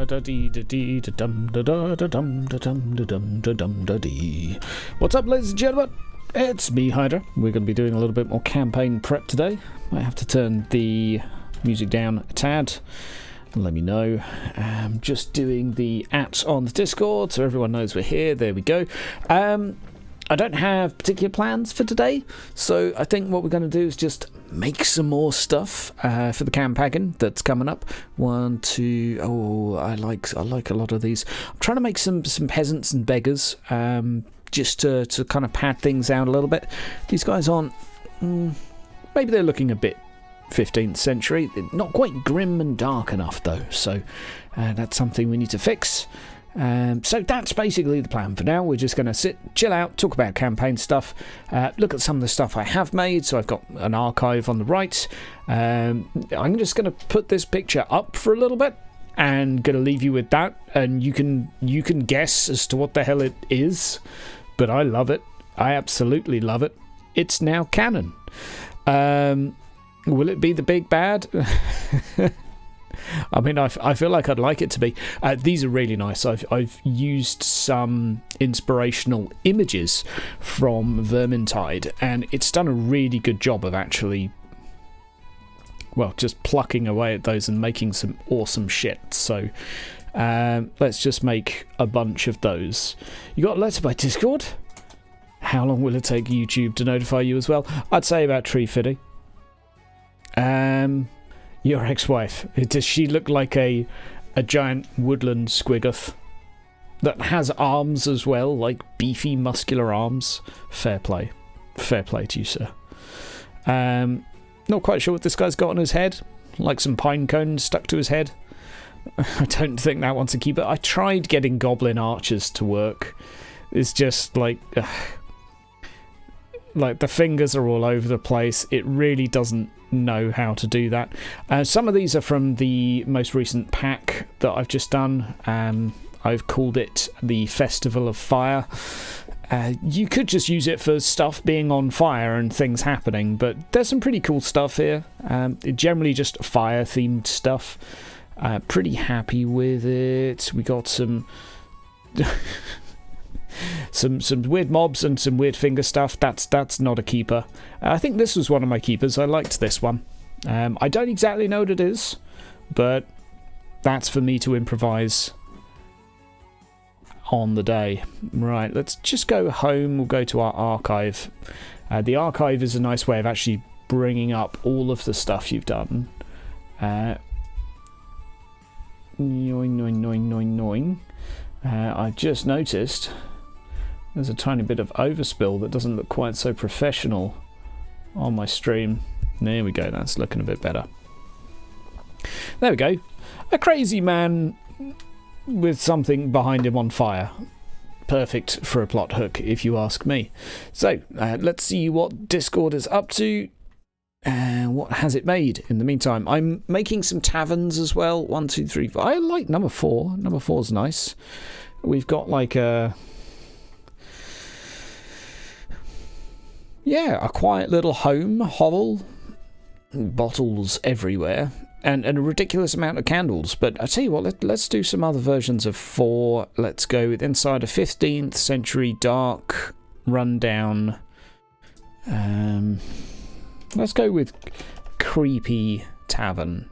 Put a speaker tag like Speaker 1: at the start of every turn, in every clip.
Speaker 1: What's up, ladies and gentlemen? It's me, Hydra. We're going to be doing a little bit more campaign prep today. I have to turn the music down a tad. Let me know. I'm just doing the @ on the Discord so everyone knows we're here. There we go. I don't have particular plans for today, so I think what we're going to do is just make some more stuff for the campaign that's coming up. One, two. Oh, I like a lot of these. I'm trying to make some peasants and beggars, just to kind of pad things out a little bit. These guys aren't. Maybe they're looking a bit 15th century. They're not quite grim and dark enough though, so that's something we need to fix. So that's basically the plan for now. We're just going to sit, chill out, talk about campaign stuff, look at some of the stuff I have made. So I've got an archive on the right. I'm just going to put this picture up for a little bit and going to leave you with that, and you can guess as to what the hell it is, but I love it. I absolutely love it. It's now canon. Will it be the big bad? I mean, I feel like I'd like it to be. These are really nice. I've used some inspirational images from Vermintide, and it's done a really good job of actually, well, just plucking away at those and making some awesome shit. So let's just make a bunch of those. You got a letter by Discord? How long will it take YouTube to notify you as well? I'd say about tree fitting. Your ex-wife, does she look like a giant woodland squiggoth that has arms as well, like beefy muscular arms? Fair play to you, sir. Not quite sure what this guy's got on his head, like some pine cones stuck to his head. I don't think that one's a keeper. I tried getting goblin archers to work. It's just like the fingers are all over the place. It really doesn't know how to do that. Some of these are from the most recent pack that I've just done. I've called it the Festival of Fire. You could just use it for stuff being on fire and things happening, but there's some pretty cool stuff here. Generally just fire themed stuff. Pretty happy with it. We got some some weird mobs and some weird finger stuff. That's not a keeper. I think this was one of my keepers. I liked this one. I don't exactly know what it is, but that's for me to improvise on the day. Right, let's just go home. We'll go to our archive. The archive is a nice way of actually bringing up all of the stuff you've done. I've just noticed there's a tiny bit of overspill that doesn't look quite so professional on my stream. There we go, that's looking a bit better. There we go. A crazy man with something behind him on fire. Perfect for a plot hook, if you ask me. So, let's see what Discord is up to. What has it made in the meantime? I'm making some taverns as well. 1, 2, 3, 4. I like number 4. Number 4's nice. We've got like a... yeah, a quiet little home, hovel, bottles everywhere, and a ridiculous amount of candles. But I tell you what, let's do some other versions of 4. Let's go with inside a 15th century dark rundown. Let's go with creepy tavern.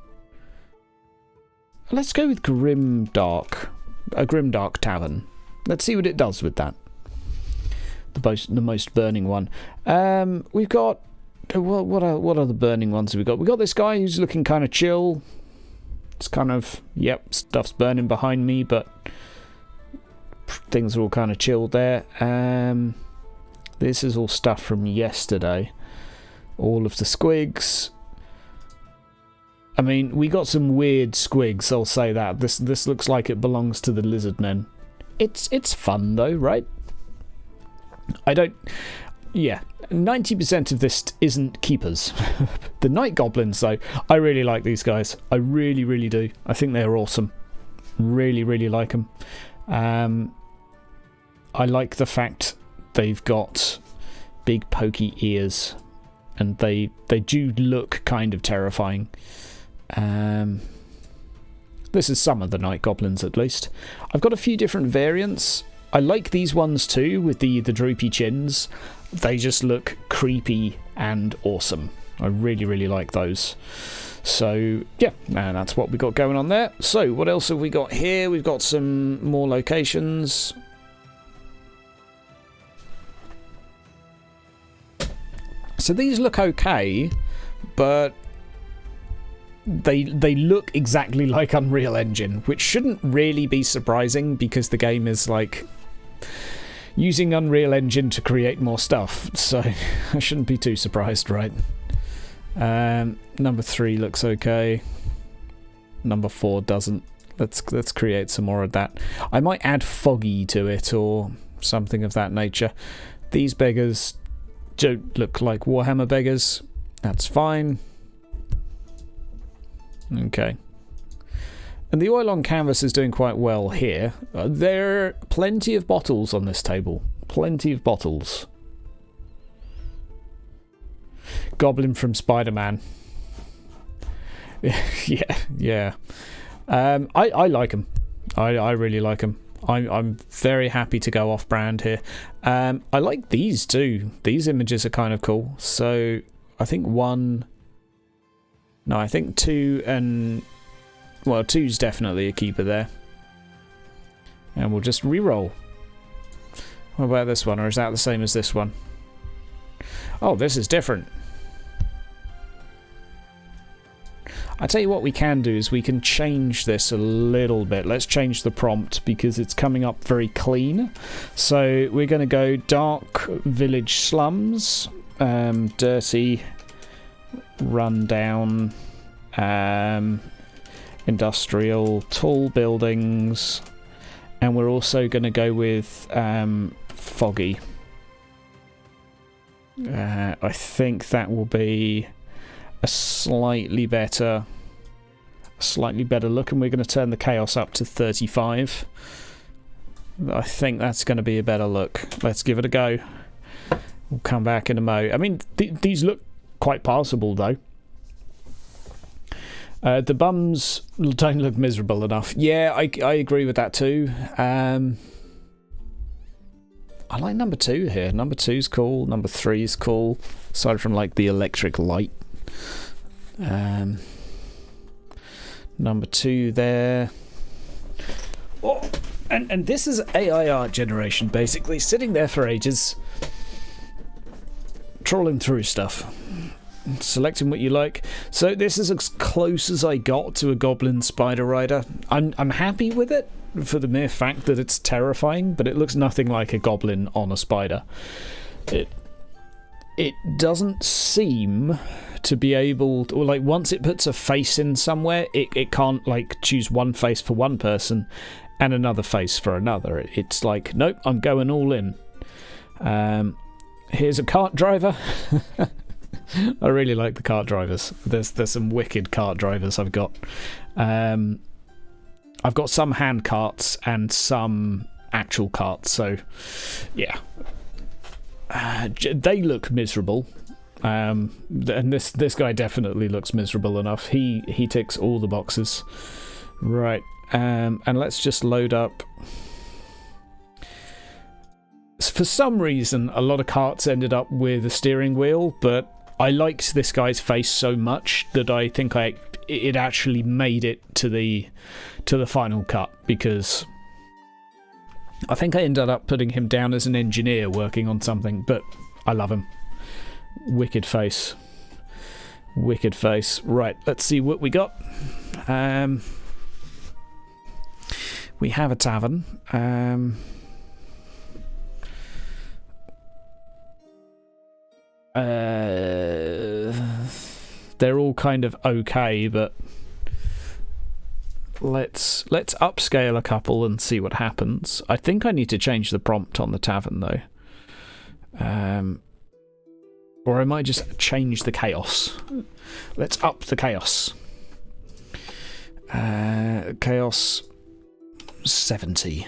Speaker 1: Let's go with grimdark, a grimdark tavern. Let's see what it does with that. The most burning one. We've got what are the burning ones we got? We got this guy who's looking kind of chill. It's kind of, yep, stuff's burning behind me, but things are all kind of chilled there. This is all stuff from yesterday. All of the squigs. I mean, we got some weird squigs, I'll say that. This looks like it belongs to the lizard men. It's fun though, right? I don't... yeah, 90% of this isn't keepers. The night goblins, though, I really like these guys. I really, really do. I think they're awesome. Really, really like them. I like the fact they've got big pokey ears, and they do look kind of terrifying. This is some of the night goblins, at least. I've got a few different variants. I like these ones too, with the droopy chins. They just look creepy and awesome. I really, really like those. So, yeah, and that's what we got going on there. So, what else have we got here? We've got some more locations. So these look okay, but they look exactly like Unreal Engine, which shouldn't really be surprising because the game is like using Unreal Engine to create more stuff, so I shouldn't be too surprised, right? Number 3 looks okay. Number 4 doesn't. Let's create some more of that. I might add foggy to it or something of that nature. These beggars don't look like Warhammer beggars. That's fine. Okay. And the oil on canvas is doing quite well here. There are plenty of bottles on this table. Plenty of bottles. Goblin from Spider-Man. yeah. I like them. I really like them. I'm very happy to go off-brand here. I like these too. These images are kind of cool. So I think 1... No, I think 2 and... Well, 2's definitely a keeper there. And we'll just re-roll. What about this one? Or is that the same as this one? Oh, this is different. I tell you what we can do is we can change this a little bit. Let's change the prompt because it's coming up very clean. So we're going to go dark village slums, dirty, rundown, industrial, tall buildings, and we're also going to go with foggy. I think that will be a slightly better look, and we're going to turn the chaos up to 35. I think that's going to be a better look. Let's give it a go. We'll come back in a mo. I mean, these look quite passable though. The bums don't look miserable enough. Yeah, I agree with that too. I like number 2 here. Number 2's cool. Number 3's cool. Aside from like the electric light. Number 2 there. Oh, and this is AI art generation, basically. Sitting there for ages. Trawling through stuff. Selecting what you like. So this is as close as I got to a goblin spider rider. I'm happy with it for the mere fact that it's terrifying, but it looks nothing like a goblin on a spider. It doesn't seem to be able to, or like once it puts a face in somewhere, it can't like choose one face for one person and another face for another. It's like, nope, I'm going all in. Here's a cart driver. I really like the cart drivers. There's some wicked cart drivers I've got. I've got some hand carts and some actual carts, so yeah. They look miserable. And this guy definitely looks miserable enough. He ticks all the boxes. Right. And let's just load up. For some reason, a lot of carts ended up with a steering wheel, but I liked this guy's face so much that I think it actually made it to the final cut, because I think I ended up putting him down as an engineer working on something, but I love him. Wicked face. Wicked face. Right, let's see what we got. We have a tavern. They're all kind of okay, but let's upscale a couple and see what happens. I think I need to change the prompt on the tavern though. Or I might just change the chaos. Let's up the chaos. Chaos 70.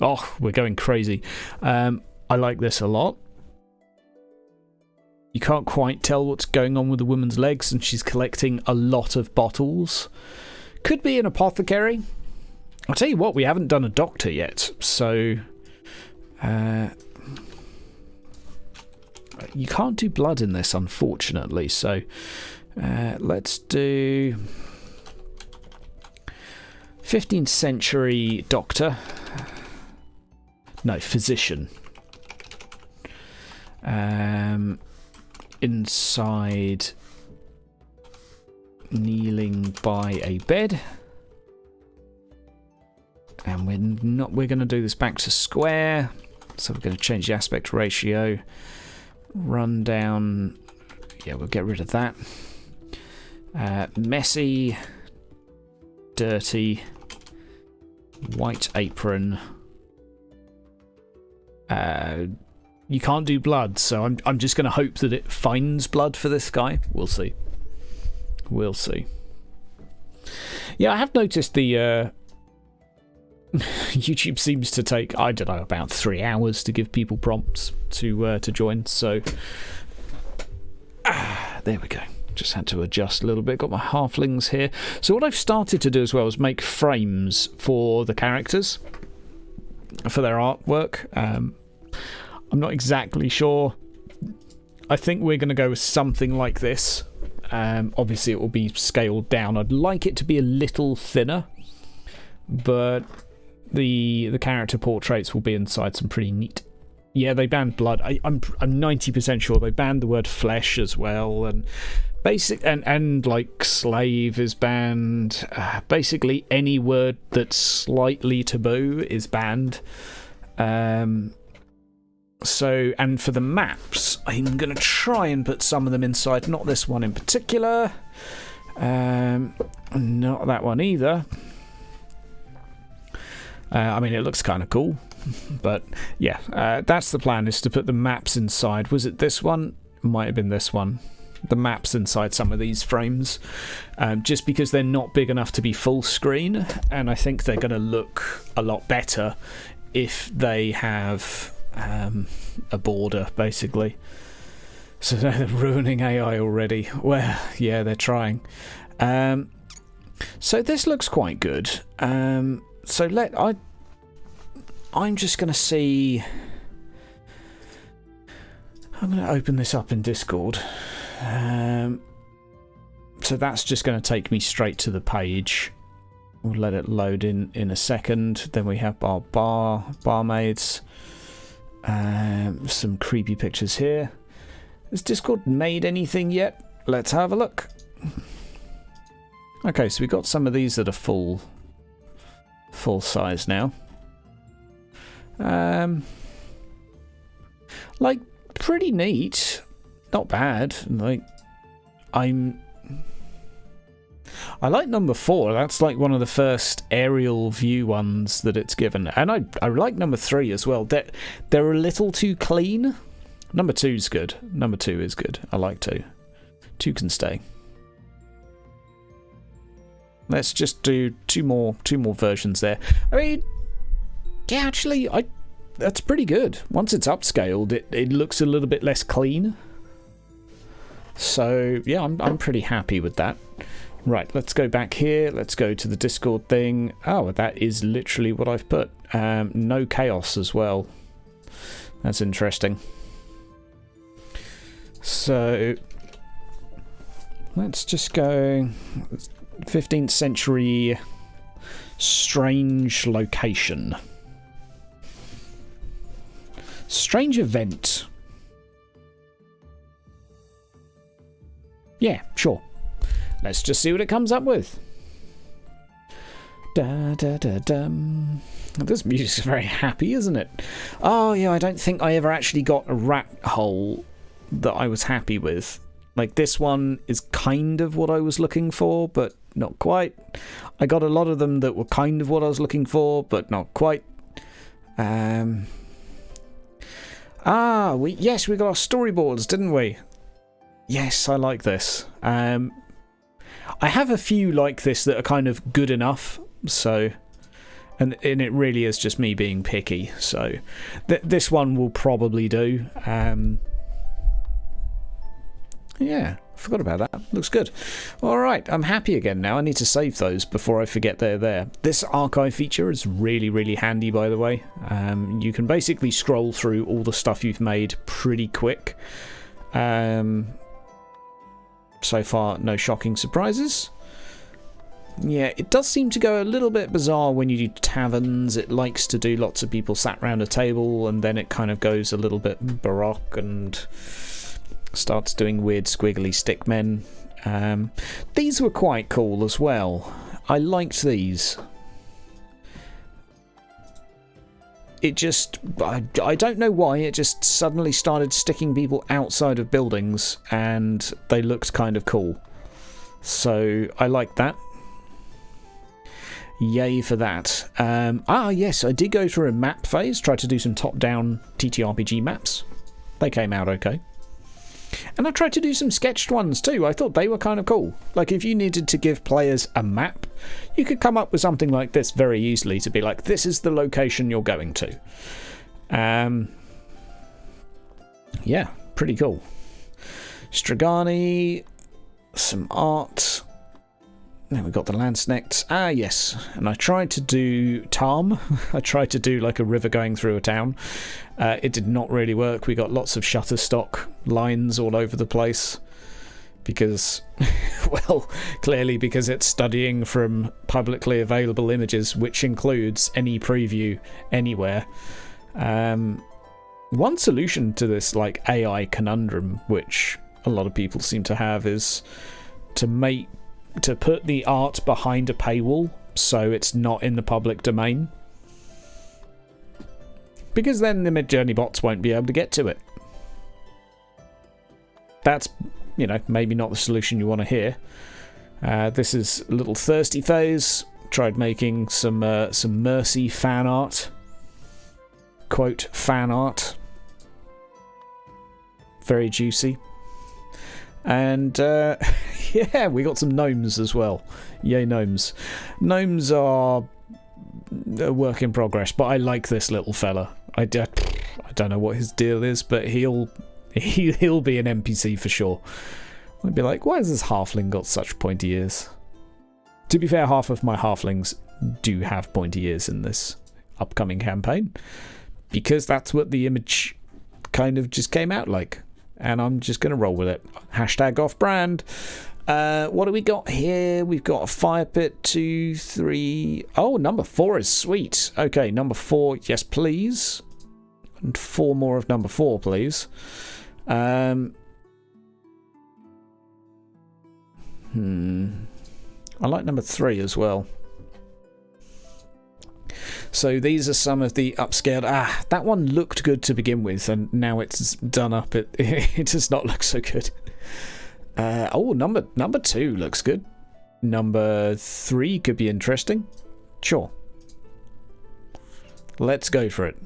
Speaker 1: Oh, we're going crazy. I like this a lot. You can't quite tell what's going on with the woman's legs, and she's collecting a lot of bottles. Could be an apothecary. I'll tell you what, we haven't done a doctor yet, so you can't do blood in this, unfortunately, so let's do 15th century doctor. No, physician. Inside, kneeling by a bed. And we're going to do this back to square. So we're going to change the aspect ratio. Run down. Yeah, we'll get rid of that. Messy, dirty, white apron. You can't do blood, so I'm just going to hope that it finds blood for this guy. We'll see. We'll see. Yeah, I have noticed the YouTube seems to take, I don't know, about 3 hours to give people prompts to join. So there we go. Just had to adjust a little bit. Got my halflings here. So what I've started to do as well is make frames for the characters, for their artwork. I'm not exactly sure. I think we're going to go with something like this. Obviously it will be scaled down. I'd like it to be a little thinner, but the character portraits will be inside some pretty neat. Yeah, they banned blood. I'm 90% sure they banned the word flesh as well, and basic and like slave is banned. Basically any word that's slightly taboo is banned. So, and for the maps, I'm going to try and put some of them inside. Not this one in particular. Not that one either. I mean, it looks kind of cool. But, yeah, that's the plan, is to put the maps inside. Was it this one? Might have been this one. The maps inside some of these frames. Just because they're not big enough to be full screen. And I think they're going to look a lot better if they have a border, basically. So they're ruining AI already. Well, yeah, they're trying. So this looks quite good. So I'm just going to see. I'm going to open this up in Discord. So that's just going to take me straight to the page. We'll let it load in a second. Then we have our barmaids. Some creepy pictures here. Has Discord made anything yet? Let's have a look. Okay, so we've got some of these that are full size now. Like, pretty neat. Not bad. Like, I like number 4. That's like one of the first aerial view ones that it's given. And I like number 3 as well. They're a little too clean. Number 2's good. Number 2 is good. I like 2. 2 can stay. Let's just do two more versions there. I mean, yeah, actually, that's pretty good. Once it's upscaled, it looks a little bit less clean. So yeah, I'm pretty happy with that. Right, let's go back here. Let's go to the Discord thing. Oh, that is literally what I've put. No chaos as well. That's interesting. So let's just go 15th century strange location. Strange event. Yeah, sure. Let's just see what it comes up with. Da da da dum. This music's very happy, isn't it? Oh yeah, I don't think I ever actually got a rat hole that I was happy with. Like, this one is kind of what I was looking for, but not quite. I got a lot of them that were kind of what I was looking for, but not quite. We got our storyboards, didn't we? Yes, I like this. I have a few like this that are kind of good enough, so, and it really is just me being picky. So this one will probably do. Yeah, Forgot about that. Looks good. Alright, I'm happy again now. I need to save those before I forget they're there. This archive feature is really, really handy, by the way. You can basically scroll through all the stuff you've made pretty quick. So far, no shocking surprises. Yeah, it does seem to go a little bit bizarre when you do taverns. It likes to do lots of people sat round a table, and then it kind of goes a little bit baroque and starts doing weird squiggly stick men. These were quite cool as well. I liked these. It just, I don't know why, it just suddenly started sticking people outside of buildings and they looked kind of cool. So I liked that. Yay for that. Yes, I did go through a map phase, tried to do some top-down TTRPG maps. They came out okay. And I tried to do some sketched ones too. I thought they were kind of cool. Like, if you needed to give players a map, you could come up with something like this very easily to be like, this is the location you're going to. Yeah, pretty cool. Stragani, some art. Then we got the Landsnecht. Ah, yes. And I tried to do Tarm. I tried to do like a river going through a town. It did not really work. We got lots of Shutterstock lines all over the place. Because, well, clearly because it's studying from publicly available images, which includes any preview anywhere. One solution to this like AI conundrum, which a lot of people seem to have, is to put the art behind a paywall so it's not in the public domain. Because then the Midjourney bots won't be able to get to it. That's, you know, maybe not the solution you want to hear. This is a little thirsty phase. Tried making some Mercy fan art. Quote, fan art. Very juicy. And yeah, we got some gnomes as well. Yay, gnomes. Gnomes are a work in progress, but I like this little fella. I don't know what his deal is, but he'll be an NPC for sure. I'd be like, why has this halfling got such pointy ears? To be fair, half of my halflings do have pointy ears in this upcoming campaign, because that's what the image kind of just came out like. And I'm just going to roll with it. Hashtag off-brand. What do we got here? We've got a fire pit, 2, 3... Oh, number 4 is sweet. Okay, number 4, yes, please. And 4 more of number 4, please. I like number 3 as well. So these are some of the upscaled... that one looked good to begin with, and now it's done up. It does not look so good. Number 2 looks good. Number 3 could be interesting. Sure. Let's go for it.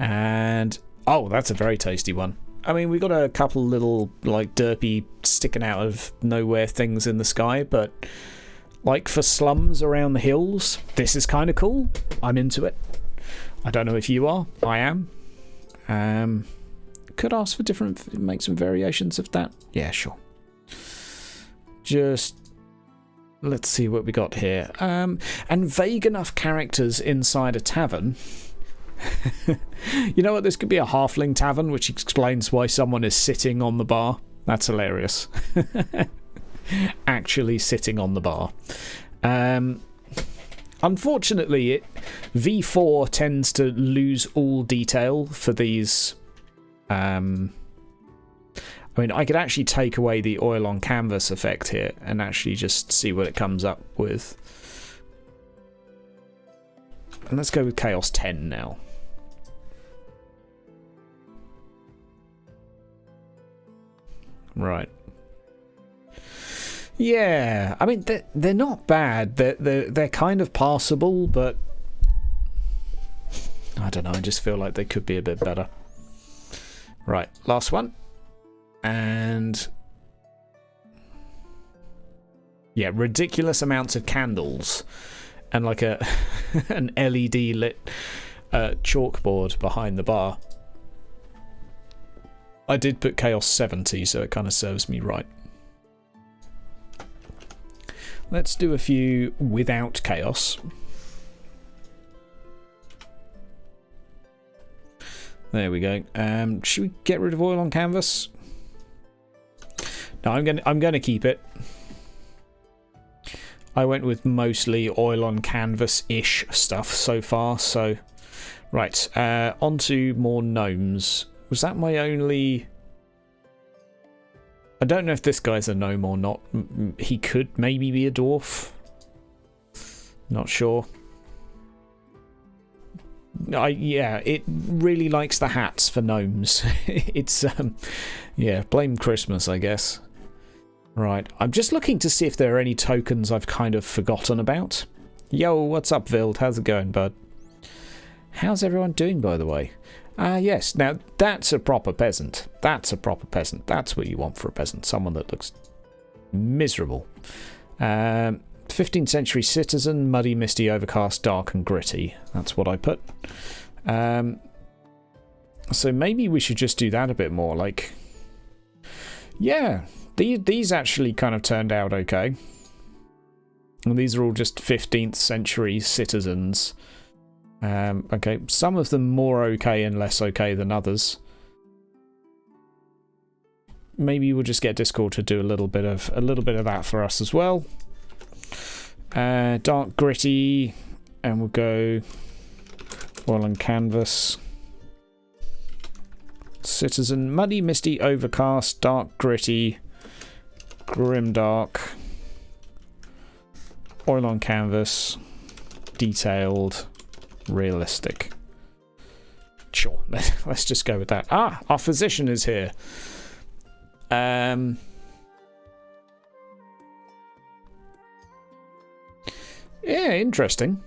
Speaker 1: And... oh, that's a very tasty one. I mean, we got a couple little, like, derpy, sticking out of nowhere things in the sky, but... like for slums around the hills, this is kind of cool. I'm into it. I don't know if you are. I am. Could ask for different, make some variations of that. Yeah, sure. Just let's see what we got here. And vague enough characters inside a tavern. You know what? This could be a halfling tavern, which explains why someone is sitting on the bar. That's hilarious. Actually sitting on the bar. Unfortunately, V4 tends to lose all detail for these. I mean, I could actually take away the oil on canvas effect here and actually just see what it comes up with. And let's go with Chaos 10 now. Right. Yeah, I mean they're not bad. They're kind of passable, but I don't know. I just feel like they could be a bit better. Right, last one, and yeah, ridiculous amounts of candles, and like a an LED lit chalkboard behind the bar. I did put chaos 70, so it kind of serves me right. Let's do a few without chaos. There we go. Should we get rid of oil on canvas? No, I'm gonna keep it. I went with mostly oil on canvas-ish stuff so far. So, right, on to more gnomes. Was that my only? I don't know if this guy's a gnome or not. He could maybe be a dwarf. Not sure. Yeah, it really likes the hats for gnomes. It's yeah, blame Christmas, I guess. Right, I'm just looking to see if there are any tokens I've kind of forgotten about. Yo, what's up, Vild? How's it going, bud? How's everyone doing, by the way? Yes, now that's a proper peasant. That's a proper peasant. That's what you want for a peasant. Someone that looks miserable. 15th century citizen, muddy, misty, overcast, dark and gritty. That's what I put. So maybe we should just do that a bit more. Like, yeah, these actually kind of turned out okay. And these are all just 15th century citizens. Okay, some of them more okay and less okay than others. Maybe we'll just get Discord to do a little bit of that for us as well. Dark, gritty, and we'll go oil on canvas. Citizen, muddy, misty, overcast, dark, gritty, grimdark, oil on canvas, detailed, realistic. Sure, let's just go with that. Ah, our physician is here. Yeah, interesting.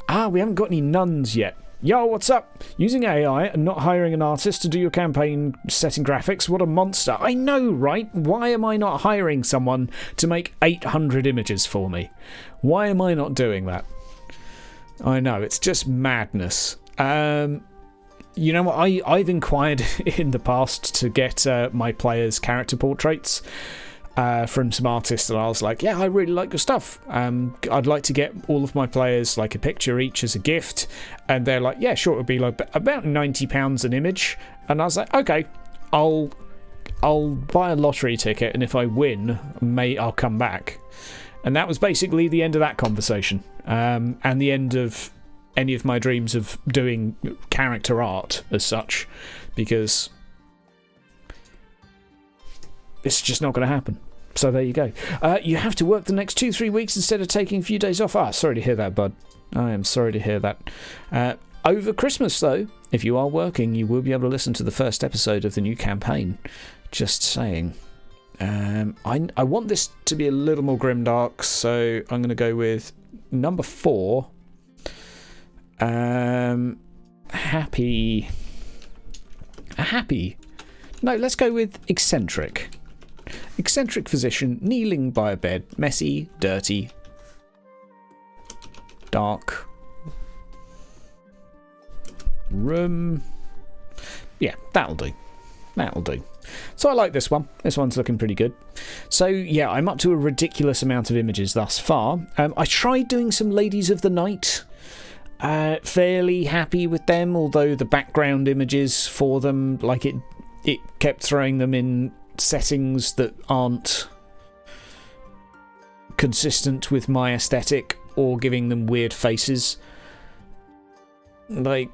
Speaker 1: Ah, we haven't got any nuns yet. Yo, what's up? Using AI and not hiring an artist to do your campaign setting graphics? What a monster. I know, right? Why am I not hiring someone to make 800 images for me? Why am I not doing that? I know, it's just madness. You know what? I've inquired in the past to get my players' character portraits from some artists, and I was like, yeah, I really like your stuff. I'd like to get all of my players like a picture each as a gift, and they're like, yeah, sure, it would be like about £90 an image. And I was like, okay, I'll buy a lottery ticket, and if I win, I'll come back. And that was basically the end of that conversation, and the end of any of my dreams of doing character art as such, because it's just not going to happen. So there you go. You have to work the next 2-3 weeks instead of taking a few days off. Ah, sorry to hear that, bud. I am sorry to hear that. Over Christmas, though, if you are working, you will be able to listen to the first episode of the new campaign. Just saying. I want this to be a little more grimdark, so I'm going to go with number 4. Happy. No, let's go with eccentric. Eccentric physician, kneeling by a bed, messy, dirty, dark room. Yeah, that'll do. That'll do. So I like this one. This one's looking pretty good. So yeah, I'm up to a ridiculous amount of images thus far. I tried doing some Ladies of the Night. Fairly happy with them, although the background images for them, like it kept throwing them in settings that aren't consistent with my aesthetic, or giving them weird faces. Like,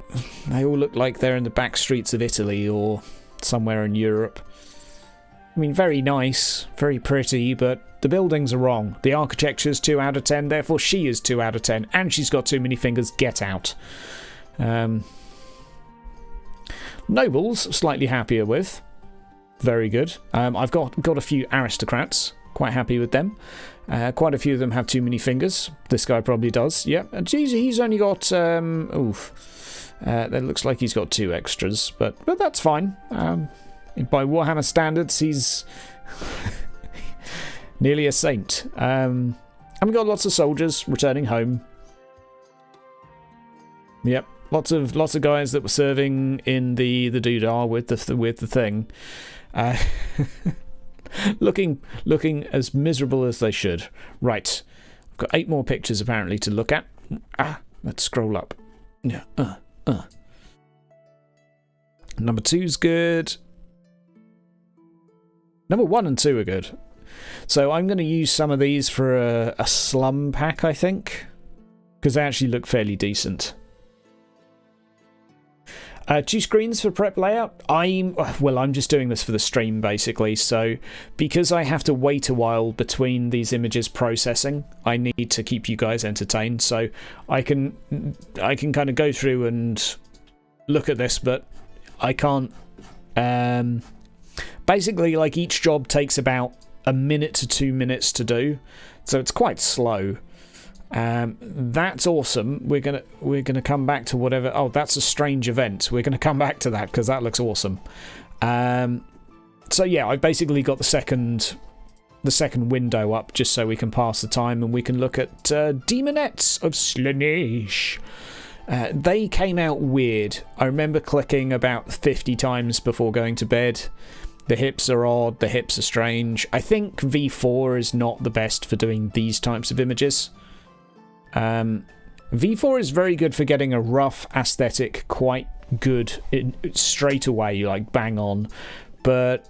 Speaker 1: they all look like they're in the back streets of Italy or somewhere in Europe. I mean, very nice, very pretty, but the buildings are wrong. The architecture's 2 out of 10, therefore she is 2 out of 10, and she's got too many fingers. Get out. Nobles, slightly happier with. Very good. I've got a few aristocrats. Quite happy with them. Quite a few of them have too many fingers. This guy probably does. Yep. And he's only got... that looks like he's got 2 extras, but that's fine. By Warhammer standards, he's nearly a saint. And we've got lots of soldiers returning home. Yep. lots of guys that were serving in the doodah with the thing, looking as miserable as they should. Right, I've got 8 more pictures apparently to look at. Let's scroll up. Yeah. Number 2's good. Number 1 and 2 are good. So I'm going to use some of these for a slum pack, I think, because they actually look fairly decent. 2 screens for prep layout. I'm just doing this for the stream basically, so because I have to wait a while between these images processing, I need to keep you guys entertained, so I can kind of go through and look at this, but I can't. Basically, like, each job takes about a minute to 2 minutes to do, so it's quite slow. That's awesome. We're gonna come back to whatever. Oh, that's a strange event. We're gonna come back to that because that looks awesome. So yeah, I've basically got the second window up just so we can pass the time and we can look at Demonettes of Slaanesh. They came out weird. I remember clicking about 50 times before going to bed. The hips are odd, the hips are strange. I think V4 is not the best for doing these types of images. V4 is very good for getting a rough aesthetic quite good straight away, like bang on, but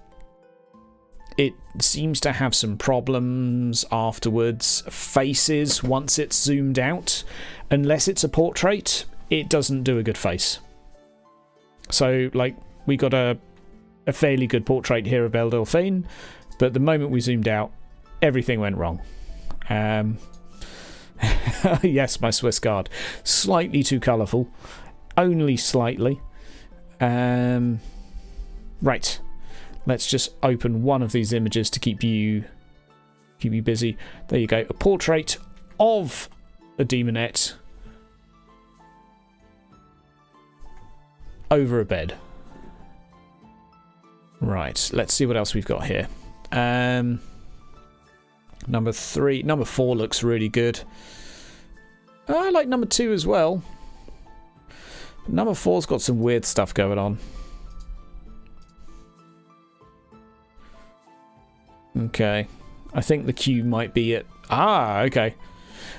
Speaker 1: it seems to have some problems afterwards. Faces, once it's zoomed out, unless it's a portrait, it doesn't do a good face. So, like, we got a fairly good portrait here of Belle Delphine, but the moment we zoomed out, everything went wrong. Yes, my Swiss guard. Slightly too colourful. Only slightly. Right. Let's just open one of these images to keep you busy. There you go. A portrait of a demonette over a bed. Right. Let's see what else we've got here. Number 4 looks really good. I like number 2 as well. Number 4's got some weird stuff going on. Okay. I think the Q might be at... okay.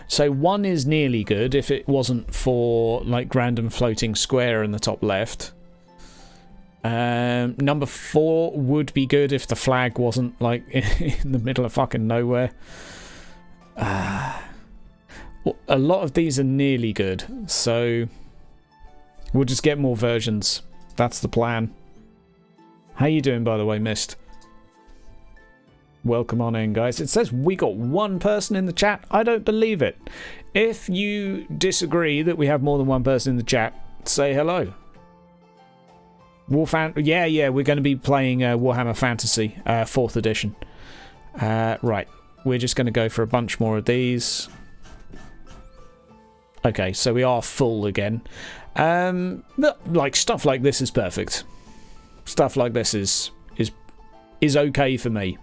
Speaker 1: So 1 is nearly good if it wasn't for, like, random floating square in the top left. Number 4 would be good if the flag wasn't, like, in the middle of fucking nowhere. A lot of these are nearly good, so we'll just get more versions. That's the plan. How you doing, by the way, Myst? Welcome on in, guys. It says we got 1 person in the chat. I don't believe it. If you disagree that we have more than 1 person in the chat, say hello. Yeah, we're going to be playing Warhammer Fantasy 4th edition. Right, we're just going to go for a bunch more of these. Okay, so we are full again. But, like, stuff like this is perfect. Stuff like this is okay for me.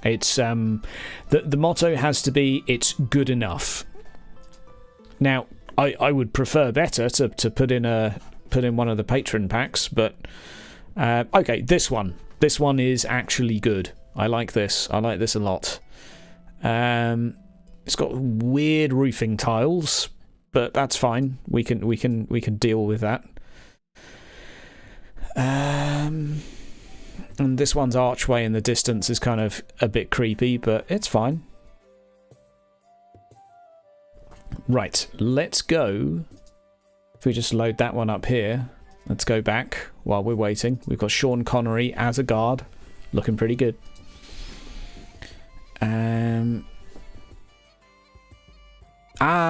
Speaker 1: It's the motto has to be it's good enough. Now, I would prefer better to put in one of the patron packs, but okay, this one is actually good. I like this. I like this a lot. It's got weird roofing tiles, but that's fine. We can deal with that. And this one's archway in the distance is kind of a bit creepy, but it's fine. Right, let's go. If we just load that one up here, let's go back while we're waiting. We've got Sean Connery as a guard, looking pretty good.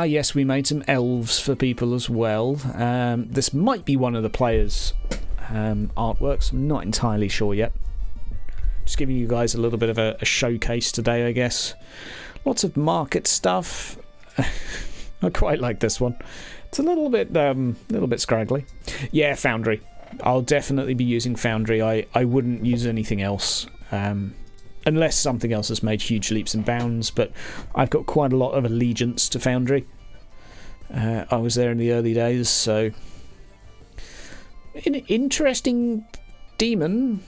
Speaker 1: Yes, we made some elves for people as well. This might be one of the players' artworks. I'm not entirely sure yet. Just giving you guys a little bit of a showcase today, I guess. Lots of market stuff. I quite like this one. It's a little bit scraggly. Yeah, Foundry. I'll definitely be using Foundry. I wouldn't use anything else. Unless something else has made huge leaps and bounds, but I've got quite a lot of allegiance to Foundry. I was there in the early days, so An interesting demon.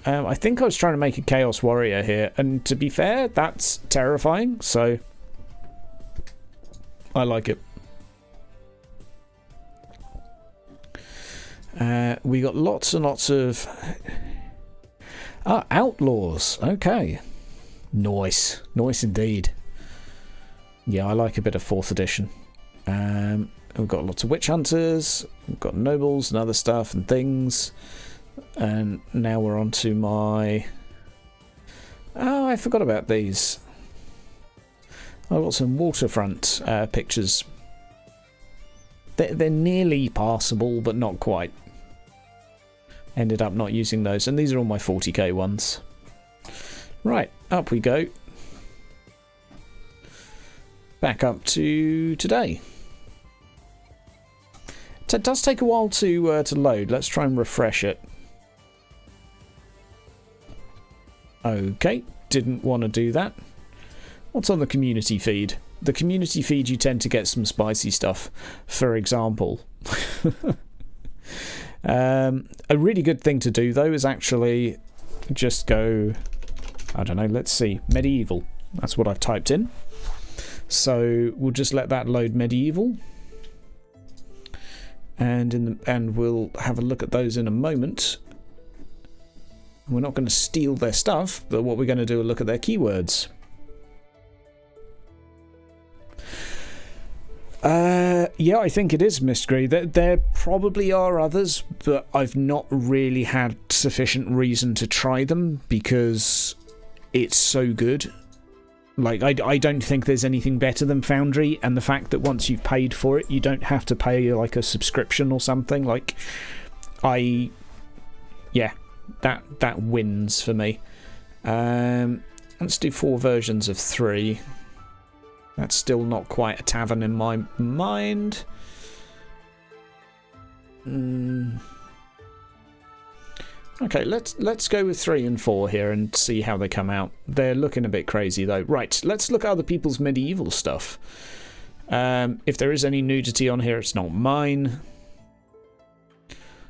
Speaker 1: I think I was trying to make a chaos warrior here, and to be fair, that's terrifying, so I like it. We got lots and lots of outlaws. Okay, nice indeed. Yeah, I like a bit of 4th edition. We've got lots of witch hunters, we've got nobles and other stuff and things, and now we're on to my... Oh, I forgot about these. I've got some waterfront pictures. They're nearly passable, but not quite. Ended up not using those, and these are all my 40k ones. Right, up we go. Back up to today. It does take a while to load. Let's try and refresh it. Okay, didn't want to do that. What's on the community feed? The community feed, you tend to get some spicy stuff. For example, a really good thing to do though is actually just go, I don't know, let's see, medieval. That's what I've typed in. So we'll just let that load medieval. And we'll have a look at those in a moment. We're not going to steal their stuff, but what we're going to do is look at their keywords. Yeah, I think it is mystery. There probably are others, but I've not really had sufficient reason to try them because it's so good. Like, I don't think there's anything better than Foundry, and the fact that once you've paid for it, you don't have to pay like a subscription or something. Like, yeah, that wins for me. Let's do 4 versions of 3. That's still not quite a tavern in my mind. Okay, let's go with 3 and 4 here and see how they come out. They're looking a bit crazy though. Right, let's look at other people's medieval stuff. If there is any nudity on here, it's not mine.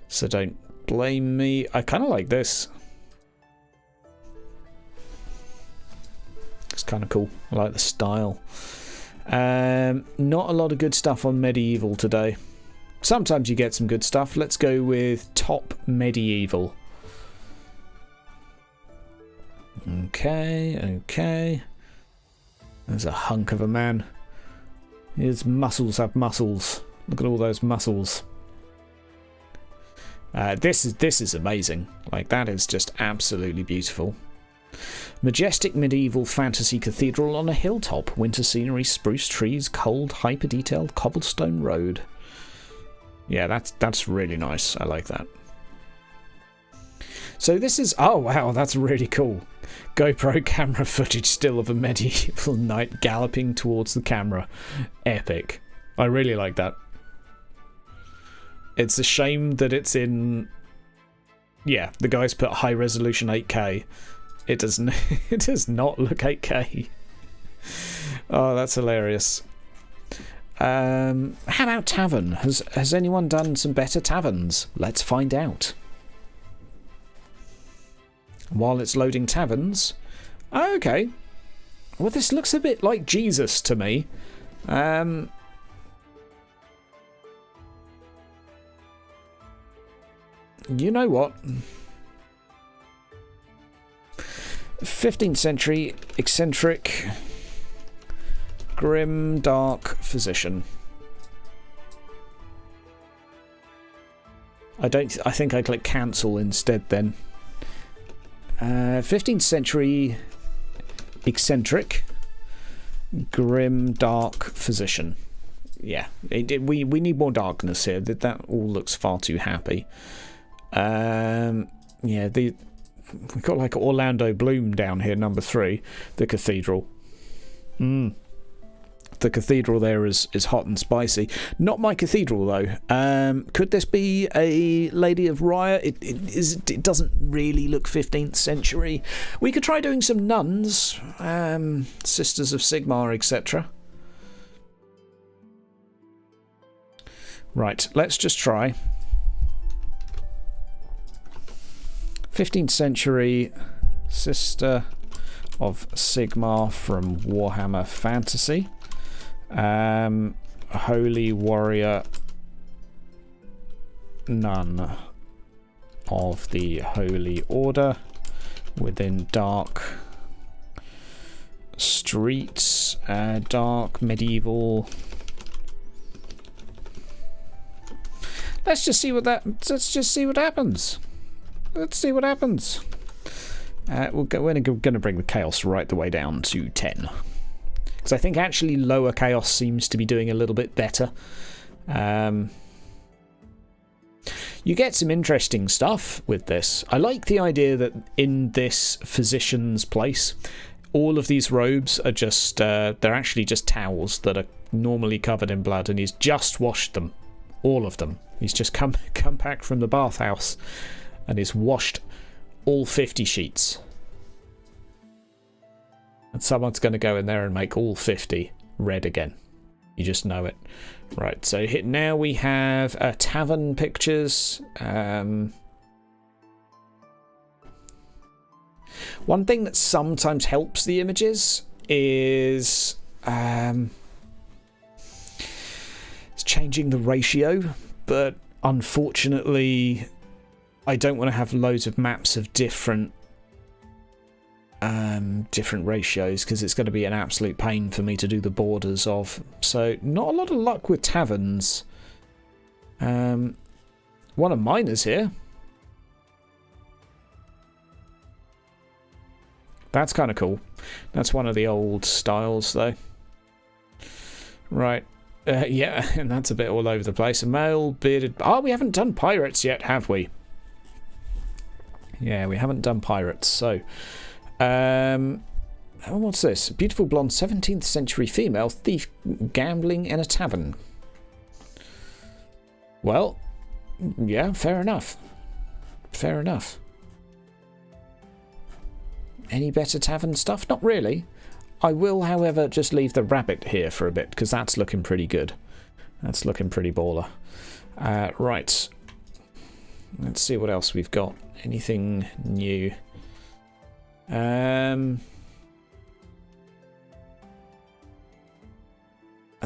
Speaker 1: So don't blame me. I kind of like this. It's kind of cool. I like the style. Not a lot of good stuff on medieval today. Sometimes you get some good stuff. Let's go with top medieval. Okay. There's a hunk of a man. His muscles have muscles. Look at all those muscles. This is amazing. Like, that is just absolutely beautiful. Majestic medieval fantasy cathedral on a hilltop. Winter scenery, spruce trees, cold, hyper-detailed cobblestone road. Yeah, that's really nice. I like that. So this is... Oh, wow, that's really cool. GoPro camera footage still of a medieval knight galloping towards the camera. Epic. I really like that. It's a shame that it's in... Yeah, the guys put high resolution 8K. It does not look 8K. Oh, that's hilarious. How about tavern? Has anyone done some better taverns? Let's find out. While it's loading taverns... Okay. Well, this looks a bit like Jesus to me. You know what? 15th century, eccentric, grim, dark physician. I think I click cancel instead then. 15th century, eccentric, grim, dark physician. Yeah, we need more darkness here. That all looks far too happy. Yeah, we've got like Orlando Bloom down here, number 3, the cathedral. The cathedral there is hot and spicy. Not my cathedral though. Could this be a Lady of Riot? It doesn't really look 15th century. We could try doing some nuns, Sisters of Sigmar, etc. Right, let's just try. 15th century sister of Sigmar from Warhammer Fantasy. Holy warrior, nun of the Holy Order within dark streets, dark medieval. Let's just see what happens. Let's see what happens. We're going to bring the chaos right the way down to 10. Because I think actually lower chaos seems to be doing a little bit better. You get some interesting stuff with this. I like the idea that in this physician's place, all of these robes are just, they're actually just towels that are normally covered in blood, and he's just washed them. All of them. He's just come back from the bathhouse and he's washed all 50 sheets. And someone's going to go in there and make all 50 red again. You just know it. Right, so now we have tavern pictures. One thing that sometimes helps the images is it's changing the ratio, but unfortunately I don't want to have loads of maps of different ratios, because it's going to be an absolute pain for me to do the borders of. So not a lot of luck with taverns. One of mine is here. That's kind of cool. That's one of the old styles though. Right. Yeah, and that's a bit all over the place. A male bearded... Oh, we haven't done pirates yet, have we? Yeah, we haven't done pirates, so... what's this? Beautiful blonde 17th century female thief gambling in a tavern. Well, yeah, fair enough. Fair enough. Any better tavern stuff? Not really. I will, however, just leave the rabbit here for a bit, because that's looking pretty good. That's looking pretty baller. Right. Let's see what else we've got. Anything new?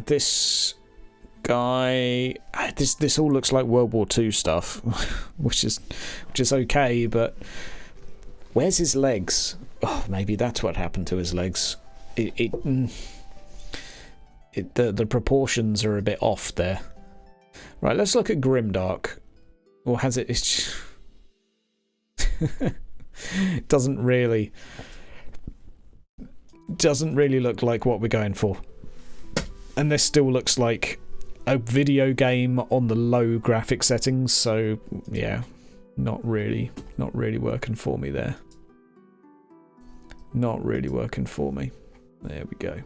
Speaker 1: This guy, this all looks like World War II stuff, which is okay, but where's his legs? Oh, maybe that's what happened to his legs. The proportions are a bit off there. Right, let's look at Grimdark. Or has it? It's it doesn't really look like what we're going for. And this still looks like a video game on the low graphic settings, so yeah, not really working for me there. Not really working for me. There we go.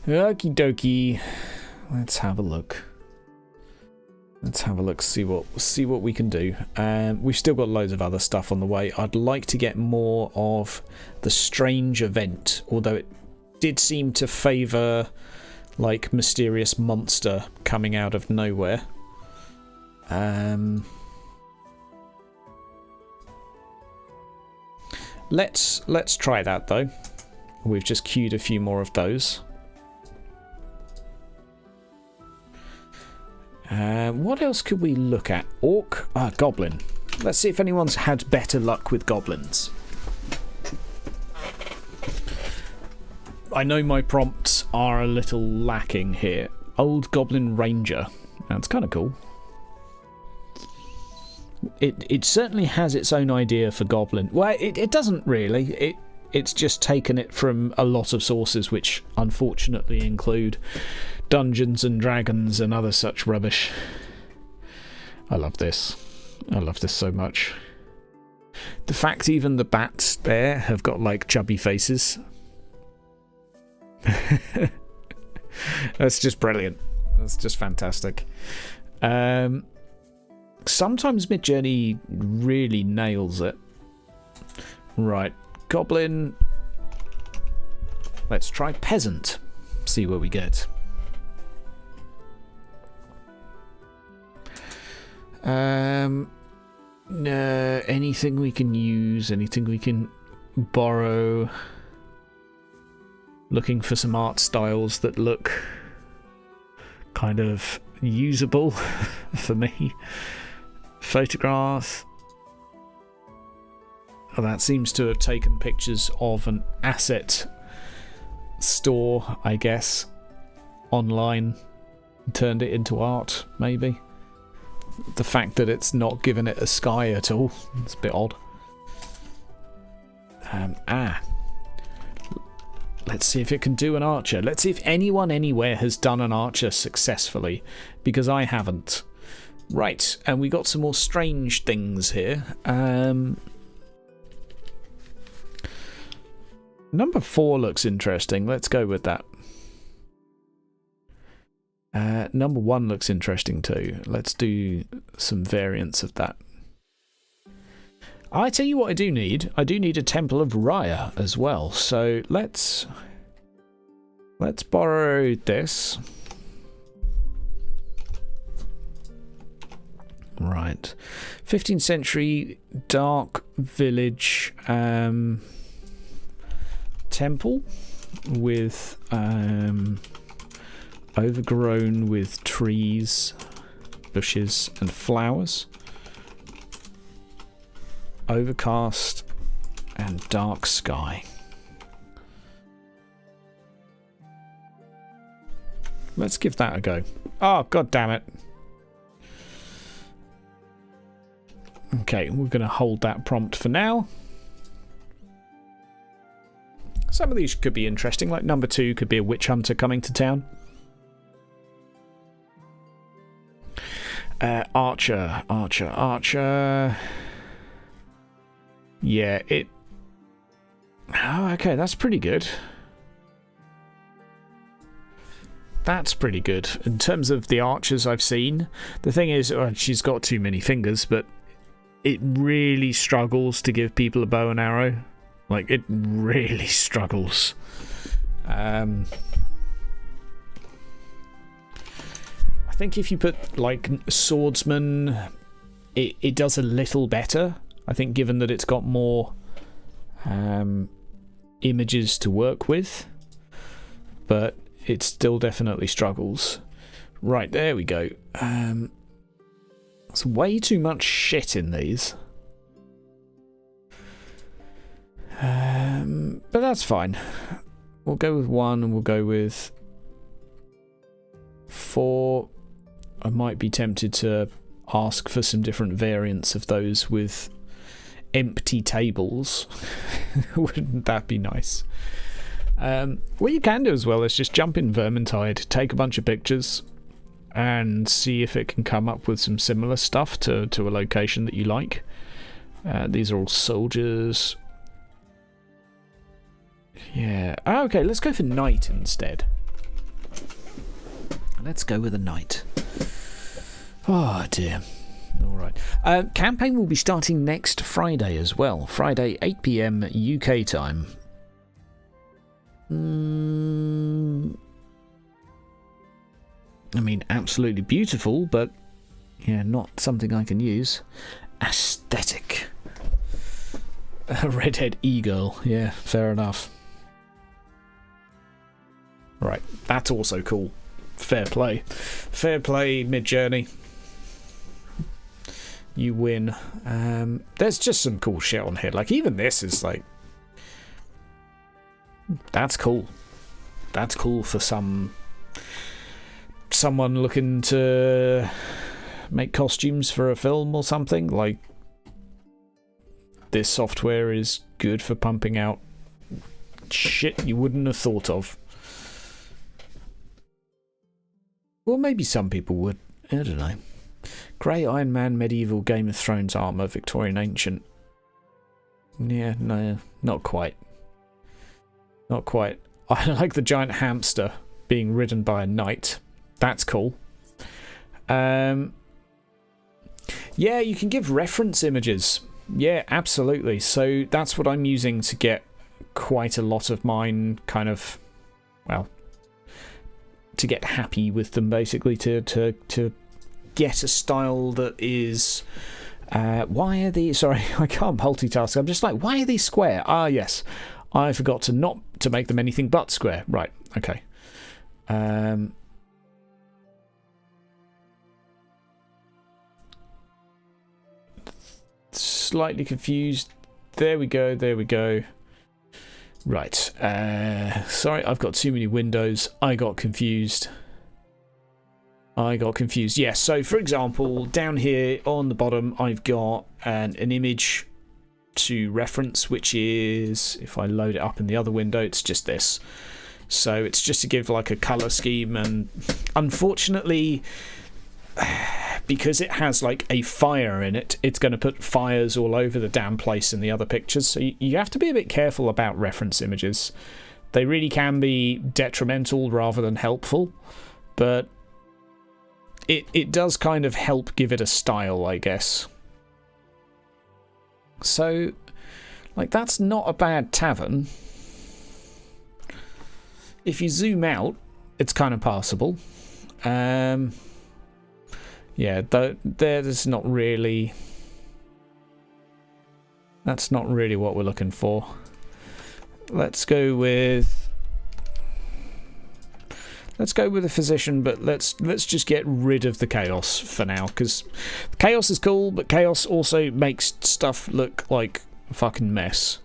Speaker 1: Okie dokie. Let's have a look. Let's have a look, see what we can do. We've still got loads of other stuff on the way. I'd like to get more of the strange event, although it did seem to favour like mysterious monster coming out of nowhere. Let's try that though. We've just queued a few more of those. What else could we look at? Orc? Goblin. Let's see if anyone's had better luck with goblins. I know my prompts are a little lacking here. Old Goblin Ranger. That's kind of cool. It certainly has its own idea for goblin. Well, it doesn't really. It's just taken it from a lot of sources, which unfortunately include Dungeons and Dragons and other such rubbish. I love this. I love this so much. The fact even the bats there have got like chubby faces. That's just brilliant. That's just fantastic. Sometimes Midjourney really nails it. Right, goblin. Let's try peasant. See where we get. anything we can use, anything we can borrow. Looking for some art styles that look kind of usable for me. Photograph. Oh, that seems to have taken pictures of an asset store, I guess, online, turned it into art, maybe. The fact that it's not given it a skye at all, it's a bit odd. Let's see if it can do an archer. Let's see if anyone anywhere has done an archer successfully, because I haven't. Right, and we got some more strange things here. Number 4 looks interesting. Let's go with that. Number 1 looks interesting too. Let's do some variants of that. I tell you what I do need. I do need a Temple of Raya as well. So let's borrow this. Right. 15th century dark village temple with overgrown with trees, bushes and flowers. Overcast and dark sky. Let's give that a go. Oh, god damn it. Okay, we're going to hold that prompt for now. Some of these could be interesting, like number 2 could be a witch hunter coming to town. Archer. Yeah, it... Oh, okay, that's pretty good. That's pretty good. In terms of the archers I've seen, the thing is, she's got too many fingers, but it really struggles to give people a bow and arrow. Like, it really struggles. I think if you put, like, swordsman, it does a little better. I think given that it's got more images to work with. But it still definitely struggles. Right, there we go. There's way too much shit in these. But that's fine. We'll go with 1 and we'll go with 4. I might be tempted to ask for some different variants of those with empty tables. Wouldn't that be nice? What you can do as well is just jump in Vermintide, take a bunch of pictures, and see if it can come up with some similar stuff to a location that you like. These are all soldiers. Yeah. Okay, let's go for knight instead. Let's go with a knight. Oh dear. Alright. Campaign will be starting next Friday as well. Friday, 8 PM UK time. I mean, absolutely beautiful, but yeah, not something I can use. Aesthetic. A redhead e-girl. Yeah, fair enough. Right, that's also cool. Fair play. Fair play, Mid-Journey. You win. There's just some cool shit on here. Like, even this is like... That's cool. That's cool for someone looking to make costumes for a film or something. Like, this software is good for pumping out shit you wouldn't have thought of. Well, maybe some people would. I don't know. Grey Iron Man, medieval, Game of Thrones armour, Victorian ancient. Yeah, no, not quite. Not quite. I like the giant hamster being ridden by a knight. That's cool. Yeah, you can give reference images. Yeah, absolutely. So that's what I'm using to get quite a lot of mine kind of, well, to get happy with them, basically, to get a style that is Why are these... Sorry, I can't multitask. I'm just like, why are these square? Ah, yes. I forgot to not to make them anything but square. Right, okay. Slightly confused. There we go, there we go. Right. Sorry, I've got too many windows. I got confused. Yes, so for example, down here on the bottom, I've got an image to reference, which is, if I load it up in the other window, it's just this. So it's just to give like a colour scheme, and unfortunately, because it has like a fire in it, it's going to put fires all over the damn place in the other pictures. So you have to be a bit careful about reference images. They really can be detrimental rather than helpful, but it does kind of help give it a style, I guess. So, like, that's not a bad tavern. If you zoom out, it's kind of passable. Yeah, there's not really... That's not really what we're looking for. Let's go with a physician, but let's just get rid of the chaos for now, because chaos is cool, but chaos also makes stuff look like a fucking mess.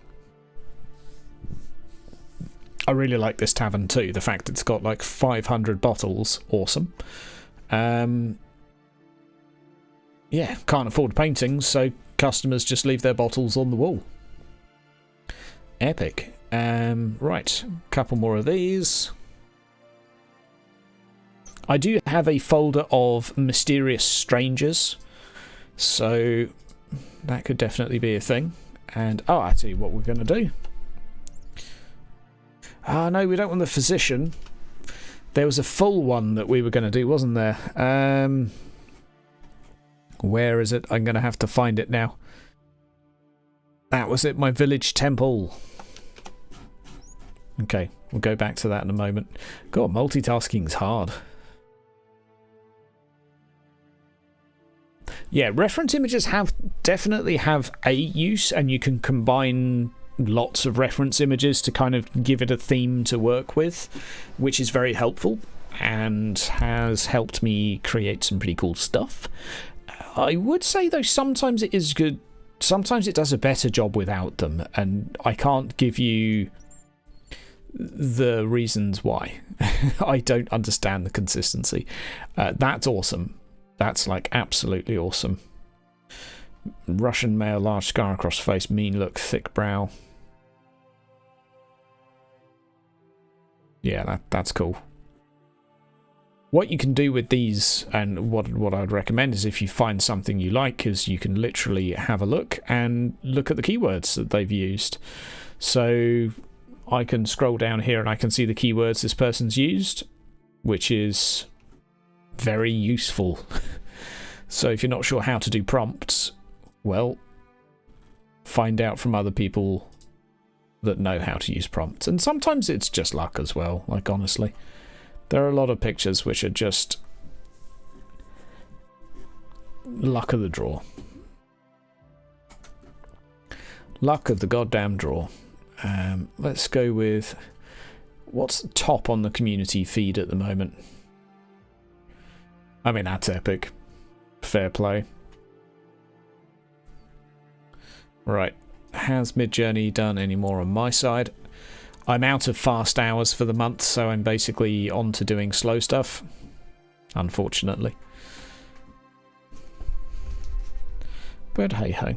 Speaker 1: I really like this tavern too. The fact it's got like 500 bottles, awesome. Yeah, can't afford paintings, so customers just leave their bottles on the wall. Epic. Right, couple more of these. I do have a folder of mysterious strangers, so that could definitely be a thing. And, oh, I tell you what we're going to do. Ah, no, we don't want the physician. There was a full one that we were going to do, wasn't there? Where is it? I'm going to have to find it now. That was it, my village temple. Okay, we'll go back to that in a moment. God, multitasking's hard. Yeah, reference images definitely have a use, and you can combine lots of reference images to kind of give it a theme to work with, which is very helpful and has helped me create some pretty cool stuff. I would say, though, sometimes it is good. Sometimes it does a better job without them, and I can't give you the reasons why. I don't understand the consistency. That's awesome. That's like absolutely awesome. Russian male, large scar across face, mean look, thick brow. Yeah, that's cool. What you can do with these, and what I'd recommend, is if you find something you like, is you can literally have a look and look at the keywords that they've used. So I can scroll down here and I can see the keywords this person's used, which is very useful. So if you're not sure how to do prompts, well, find out from other people that know how to use prompts. And sometimes it's just luck as well, like, honestly. There are a lot of pictures which are just luck of the draw. Luck of the goddamn draw. Let's go with... What's the top on the community feed at the moment? I mean, that's epic. Fair play. Right. Has Midjourney done any more on my side? I'm out of fast hours for the month, so I'm basically on to doing slow stuff. Unfortunately. But hey ho.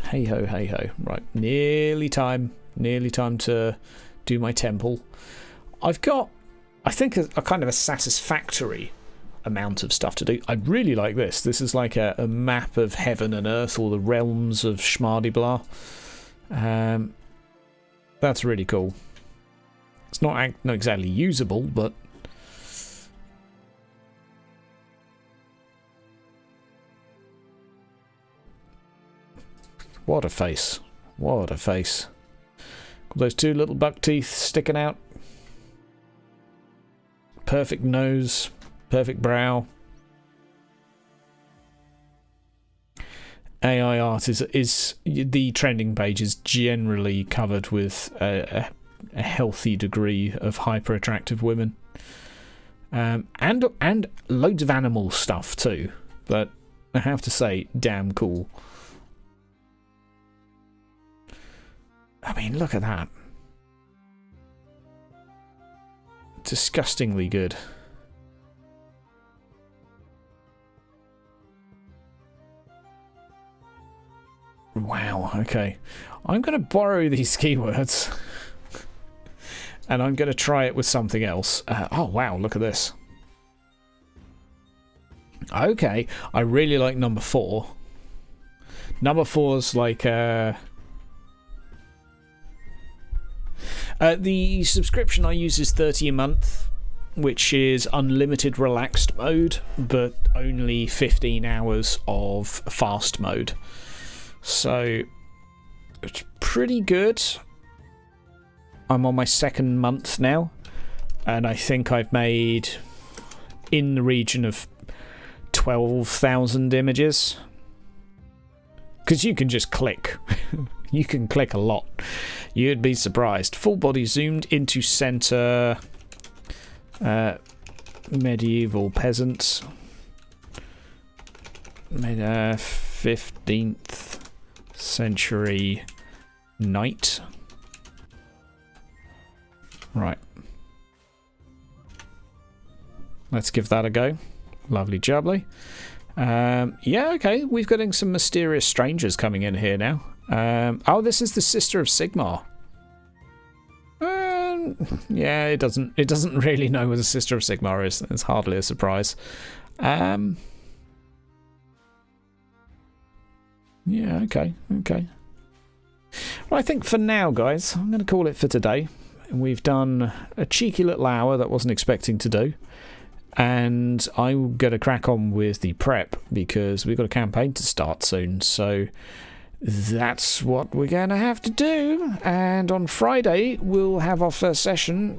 Speaker 1: Hey ho, hey ho. Right. Nearly time to do my temple. I've got, I think, a kind of a satisfactory amount of stuff to do. I really like this. This is like a map of heaven and earth, or the realms of Schmardiblah. That's really cool. It's not exactly usable, but what a face. What a face. Those two little buck teeth sticking out. Perfect nose. Perfect brow. AI art is the trending page is generally covered with a healthy degree of hyper attractive women, and loads of animal stuff too. But I have to say, damn cool. I mean, look at that. Disgustingly good. Wow, okay. I'm going to borrow these keywords and I'm going to try it with something else. Oh, wow, look at this. Okay, I really like number 4. Number 4's like... the subscription I use is 30 a month, which is unlimited relaxed mode, but only 15 hours of fast mode. So, it's pretty good. I'm on my 2nd month now, and I think I've made in the region of 12,000 images. Because you can just click. You can click a lot. You'd be surprised. Full body zoomed into center. Medieval peasants. 15th century knight. Right. Let's give that a go. Lovely jubbly. Yeah, okay. We're getting some mysterious strangers coming in here now. Oh, this is the sister of Sigmar. Yeah, it doesn't really know who the sister of Sigmar is. It's hardly a surprise. Yeah, okay. Well, I think for now, guys, I'm going to call it for today. We've done a cheeky little hour that I wasn't expecting to do. And I'm going to crack on with the prep because we've got a campaign to start soon. So that's what we're going to have to do. And on Friday, we'll have our first session.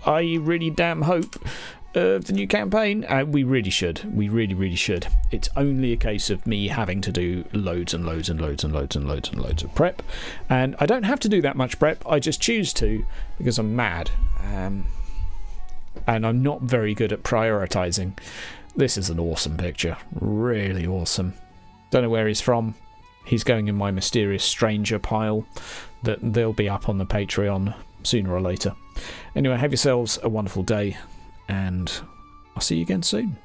Speaker 1: I really damn hope of the new campaign. We really should. We really, really should. It's only a case of me having to do loads and loads and loads and loads and loads and loads of prep. And I don't have to do that much prep. I just choose to because I'm mad. And I'm not very good at prioritising. This is an awesome picture. Really awesome. Don't know where he's from. He's going in my mysterious stranger pile that they'll be up on the Patreon sooner or later. Anyway, have yourselves a wonderful day, and I'll see you again soon.